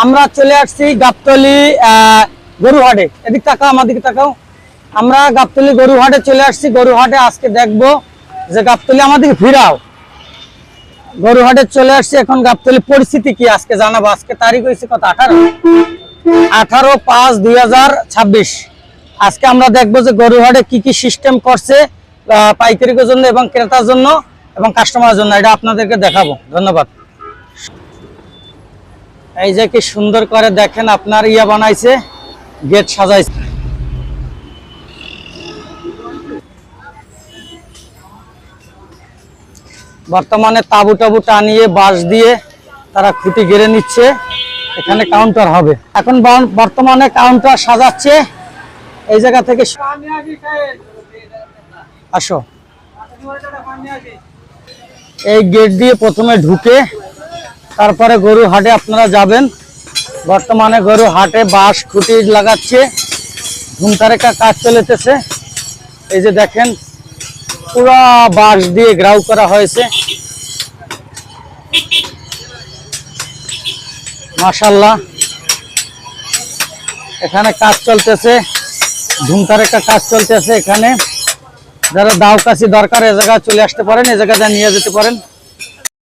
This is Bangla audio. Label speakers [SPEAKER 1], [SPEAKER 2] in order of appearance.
[SPEAKER 1] আমরা চলে আসছি গাবতলী গরুহাটে। এদিক তাকাও, আমাদিকে তাকাও। আমরা গাবতলী গরুহাটে চলে আসছি। গরুহাটে আজকে দেখবো যে গাবতলী আমাদিকে ফিরাও। গরুহাটে চলে আসছি, এখন গাবতলী পরিস্থিতি কি আজকে জানাবো। আজকে তারিখ হয়েছে কত? 18/5/2026। আজকে আমরা দেখবো যে গরুহাটে কি কি সিস্টেম করছে পাইকারির জন্য এবং ক্রেতার জন্য এবং কাস্টমারের জন্য, এটা আপনাদেরকে দেখাবো। ধন্যবাদ। এই যে কি সুন্দর করে দেখেন, আপনার বানাইছে, গেট সাজাইছে। বর্তমানে তাবু টাবু টানিয়ে বাঁশ দিয়ে তারা খুঁটি গেড়ে নিচ্ছে। এখানে কাউন্টার হবে। এখন বর্তমানে কাউন্টার সাজাচ্ছে। এই জায়গা থেকে আসো। এই গেট দিয়ে প্রথমে ঢুকে তারপরে গরু হাটে আপনারা যাবেন। বর্তমানে গরু হাটে বাঁশ খুঁটি লাগাচ্ছে, ঘুমতারেকা কাজ চলেছে। এই যে দেখেন, পুরা বাঁশ দিয়ে গ্রাউ করা হয়েছে। মাশাআল্লাহ, এখানে কাজ চলতেছে, ঘুমতারেকা কাজ চলতেছে। এখানে যারা দাও কাছি দরকার এ জায়গায় চলে আসতে পারেন, এ জায়গায় নিয়ে যেতে পারেন।